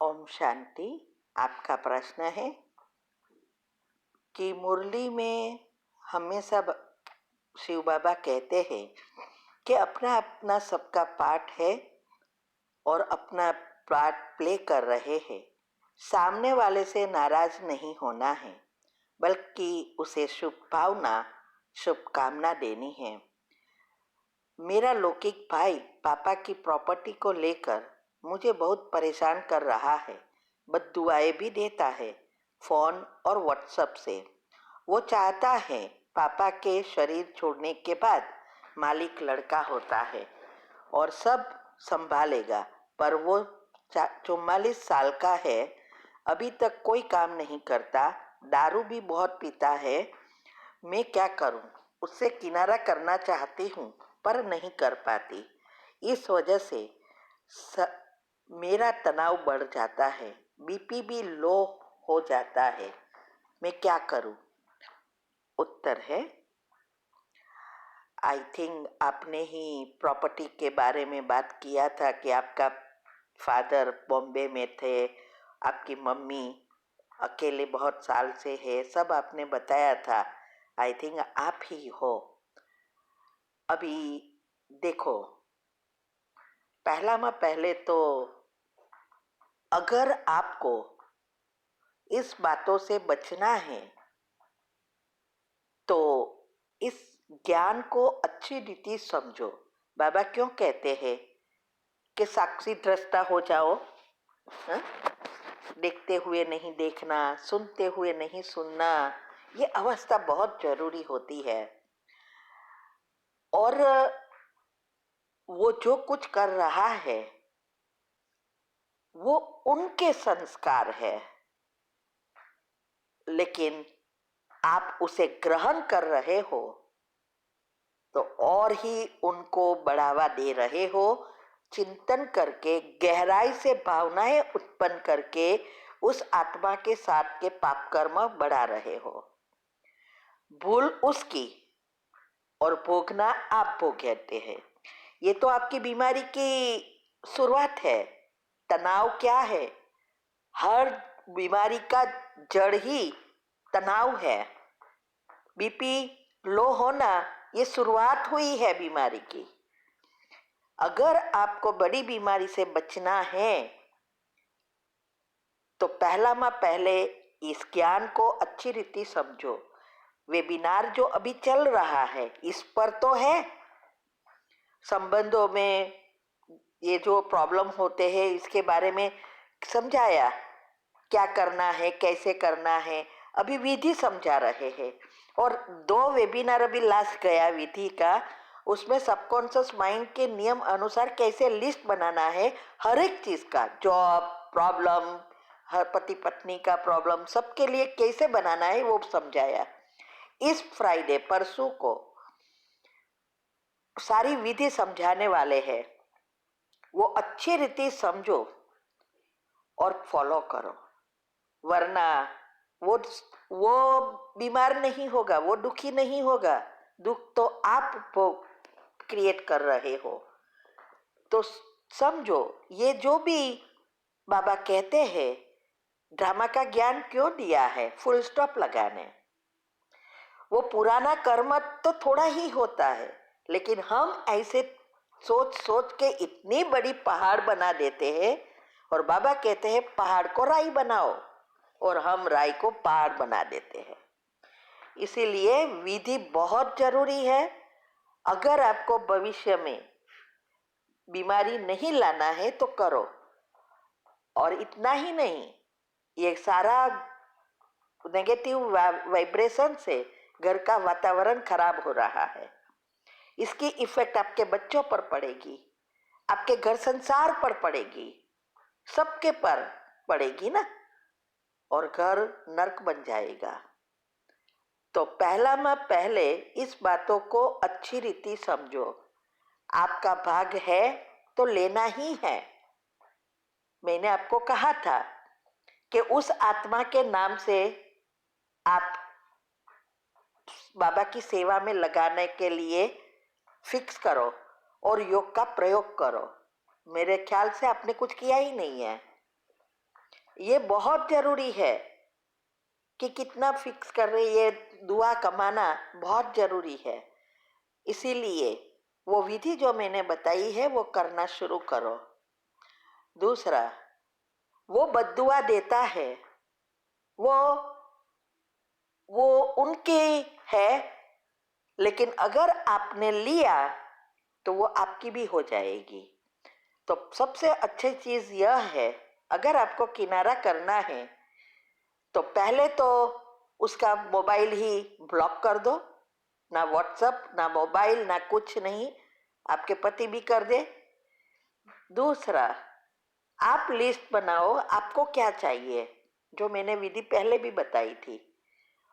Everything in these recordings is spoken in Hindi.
ओम शांति। आपका प्रश्न है कि मुरली में हमेशा शिव बाबा कहते हैं कि अपना अपना सबका पाठ है और अपना पार्ट प्ले कर रहे हैं। सामने वाले से नाराज नहीं होना है, बल्कि उसे शुभकामना देनी है। मेरा लौकिक भाई पापा की प्रॉपर्टी को लेकर मुझे बहुत परेशान कर रहा है। बद्दुआएं भी देता है फोन और व्हाट्सएप से। वो चाहता है पापा के शरीर छोड़ने के बाद मालिक लड़का होता है और सब संभालेगा, पर वो 44 साल का है, अभी तक कोई काम नहीं करता, दारू भी बहुत पीता है। मैं क्या करूं? उससे किनारा करना चाहती हूं पर नहीं कर पाती। इस वजह से मेरा तनाव बढ़ जाता है, बीपी भी लो हो जाता है। मैं क्या करूं? उत्तर है, आई थिंक आपने ही प्रॉपर्टी के बारे में बात किया था कि आपका फादर बॉम्बे में थे, आपकी मम्मी अकेले बहुत साल से है, सब आपने बताया था। आई थिंक आप ही हो। अभी देखो, पहले तो अगर आपको इस बातों से बचना है तो इस ज्ञान को अच्छी रीति समझो। बाबा क्यों कहते हैं कि साक्षी दृष्टा हो जाओ? हा? देखते हुए नहीं देखना, सुनते हुए नहीं सुनना, ये अवस्था बहुत जरूरी होती है। और वो जो कुछ कर रहा है वो उनके संस्कार है, लेकिन आप उसे ग्रहण कर रहे हो तो और ही उनको बढ़ावा दे रहे हो। चिंतन करके, गहराई से भावनाएं उत्पन्न करके उस आत्मा के साथ के पाप कर्म बढ़ा रहे हो। भूल उसकी और भोगना आप भोगते हैं। ये तो आपकी बीमारी की शुरुआत है। तनाव क्या है? हर बीमारी का जड़ ही तनाव है। बीपी लो होना ये शुरुआत हुई है बीमारी की। अगर आपको बड़ी बीमारी से बचना है तो पहले इस ज्ञान को अच्छी रीति समझो। वेबिनार जो अभी चल रहा है इस पर तो है, संबंधों में ये जो प्रॉब्लम होते हैं इसके बारे में समझाया, क्या करना है, कैसे करना है, अभी विधि समझा रहे हैं। और 2 वेबिनार अभी लास्ट गया विधि का, उसमें सबकॉन्शियस माइंड के नियम अनुसार कैसे लिस्ट बनाना है हर एक चीज का, जॉब प्रॉब्लम, हर पति पत्नी का प्रॉब्लम, सबके लिए कैसे बनाना है वो समझाया। इस फ्राइडे परसों को सारी विधि समझाने वाले हैं, वो अच्छी रीति समझो और फॉलो करो, वरना वो बीमार नहीं होगा, वो दुखी नहीं होगा। दुख तो आप क्रिएट कर रहे हो। तो समझो, ये जो भी बाबा कहते हैं, ड्रामा का ज्ञान क्यों दिया है? फुल स्टॉप लगाने। वो पुराना कर्म तो थोड़ा ही होता है, लेकिन हम ऐसे सोच सोच के इतनी बड़ी पहाड़ बना देते हैं। और बाबा कहते हैं पहाड़ को राई बनाओ, और हम राई को पहाड़ बना देते हैं। इसीलिए विधि बहुत जरूरी है। अगर आपको भविष्य में बीमारी नहीं लाना है तो करो। और इतना ही नहीं, ये सारा नेगेटिव वाइब्रेशन से घर का वातावरण खराब हो रहा है। इसकी इफेक्ट आपके बच्चों पर पड़ेगी, आपके घर संसार पर पड़ेगी, सबके पर पड़ेगी ना, और घर नरक बन जाएगा। तो पहले इस बातों को अच्छी रीति समझो। आपका भाग है तो लेना ही है। मैंने आपको कहा था कि उस आत्मा के नाम से आप बाबा की सेवा में लगाने के लिए फिक्स करो और योग का प्रयोग करो। मेरे ख्याल से आपने कुछ किया ही नहीं है। ये बहुत जरूरी है कि कितना फिक्स कर रहे, ये दुआ कमाना बहुत जरूरी है। इसीलिए वो विधि जो मैंने बताई है वो करना शुरू करो। दूसरा, वो बद्दुआ देता है, वो उनकी है, लेकिन अगर आपने लिया तो वो आपकी भी हो जाएगी। तो सबसे अच्छी चीज यह है, अगर आपको किनारा करना है तो पहले तो उसका मोबाइल ही ब्लॉक कर दो, ना व्हाट्सएप ना मोबाइल ना कुछ नहीं, आपके पति भी कर दे। दूसरा, आप लिस्ट बनाओ आपको क्या चाहिए, जो मैंने विधि पहले भी बताई थी,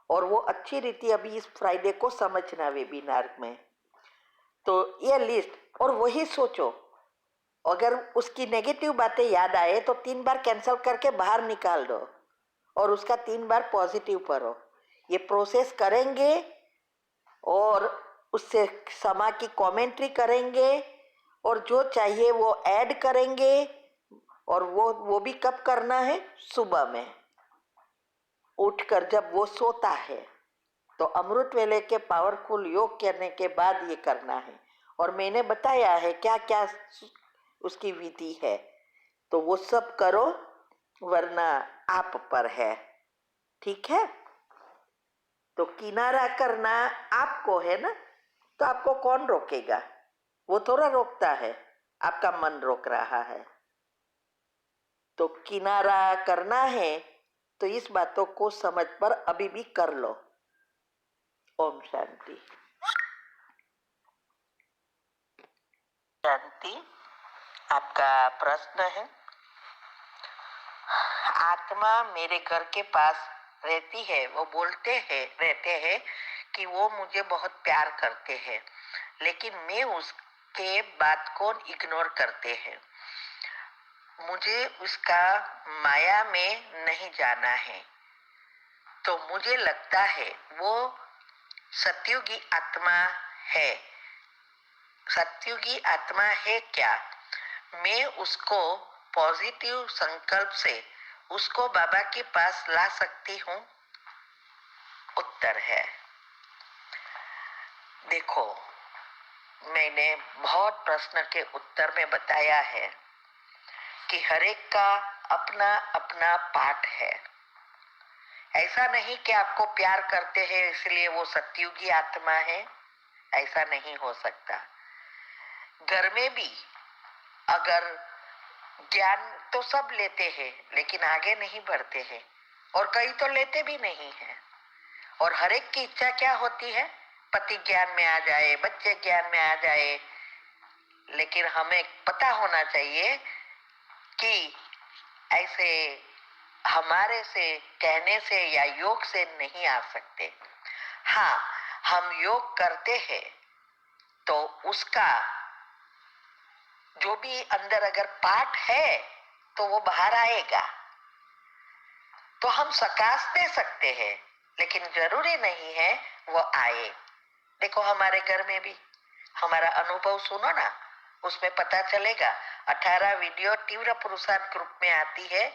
और वो अच्छी रीति अभी इस फ्राइडे को समझना वेबिनार में। तो ये लिस्ट, और वही सोचो, अगर उसकी नेगेटिव बातें याद आए तो 3 बार कैंसिल करके बाहर निकाल दो और उसका 3 बार पॉजिटिव करो। ये प्रोसेस करेंगे और उससे समा की कमेंट्री करेंगे और जो चाहिए वो ऐड करेंगे। और वो भी कब करना है? सुबह में उठकर जब वो सोता है, तो अमृत वेले के पावरफुल योग करने के बाद ये करना है। और मैंने बताया है क्या क्या उसकी विधि है, तो वो सब करो, वरना आप पर है। ठीक है? तो किनारा करना आपको है ना, तो आपको कौन रोकेगा? वो थोड़ा रोकता है, आपका मन रोक रहा है। तो किनारा करना है तो इस बातों को समझ पर अभी भी कर लो। ओम शांति। शांति। आपका प्रश्न है, आत्मा मेरे घर के पास रहती है, वो रहते हैं कि वो मुझे बहुत प्यार करते हैं, लेकिन मैं उसके बात को इग्नोर करते हैं। मुझे उसका माया में नहीं जाना है, तो मुझे लगता है वो सत्युगी आत्मा है। सत्युगी आत्मा है क्या? मैं उसको पॉजिटिव संकल्प से उसको बाबा के पास ला सकती हूँ? उत्तर है, देखो, मैंने बहुत प्रश्न के उत्तर में बताया है कि हर एक का अपना अपना पाठ है। ऐसा नहीं कि आपको प्यार करते हैं इसलिए वो सत्युगी आत्मा है, ऐसा नहीं हो सकता। घर में भी अगर ज्ञान तो सब लेते हैं लेकिन आगे नहीं बढ़ते हैं, और कई तो लेते भी नहीं हैं। और हर एक की इच्छा क्या होती है? पति ज्ञान में आ जाए, बच्चे ज्ञान में आ जाए। लेकिन हमें पता होना चाहिए कि ऐसे हमारे से कहने से या योग से नहीं आ सकते। हाँ, हम योग करते हैं तो उसका जो भी अंदर अगर पाठ है तो वो बाहर आएगा। तो हम सकाश दे सकते हैं, लेकिन जरूरी नहीं है वो आए। देखो, हमारे घर में भी हमारा अनुभव सुनो ना, उसमें पता चलेगा। 18 वीडियो तीव्र पुरुषार्थ ग्रुप में आती है,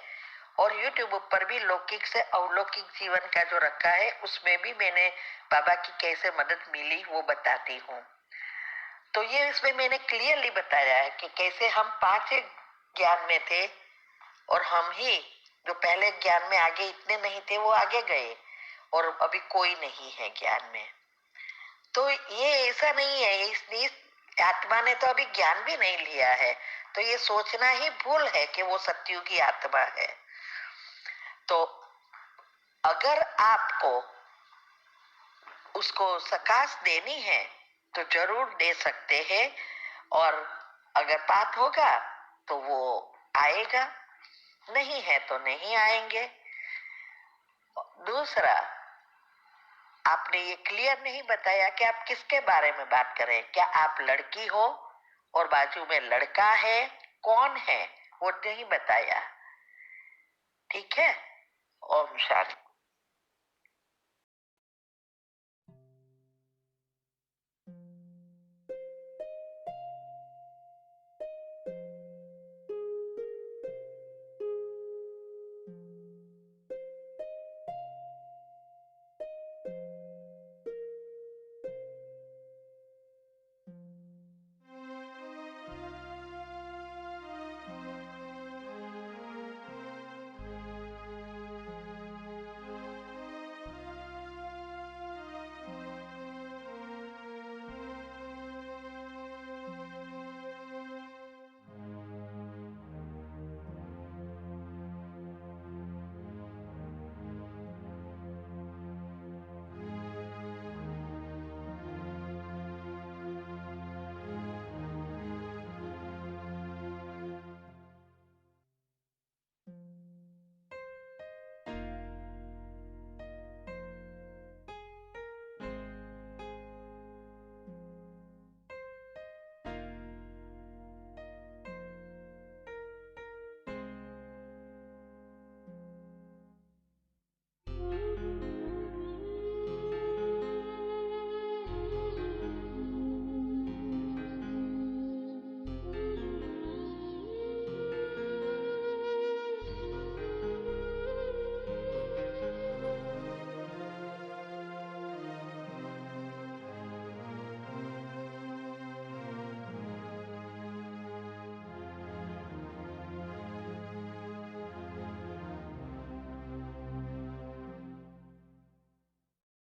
और यूट्यूब पर भी लौकिक से अलौकिक जीवन का जो रखा है उसमें भी मैंने बाबा की कैसे मदद मिली वो बताती हूँ। तो ये इसमें मैंने क्लियरली बताया है कि कैसे हम 5 ज्ञान में थे, और हम ही जो पहले ज्ञान में आगे इतने नहीं थे वो आगे गए, और अभी कोई नहीं है ज्ञान में। तो ये ऐसा नहीं है, इस आत्मा ने तो अभी ज्ञान भी नहीं लिया है, तो ये सोचना ही भूल है कि वो सत्युगी आत्मा है। तो अगर आपको उसको सकाश देनी है तो जरूर दे सकते हैं, और अगर बात होगा तो वो आएगा, नहीं है तो नहीं आएंगे। दूसरा, आपने ये क्लियर नहीं बताया कि आप किसके बारे में बात करें। क्या आप लड़की हो और बाजू में लड़का है? कौन है वो नहीं बताया। ठीक है? ओम शांति।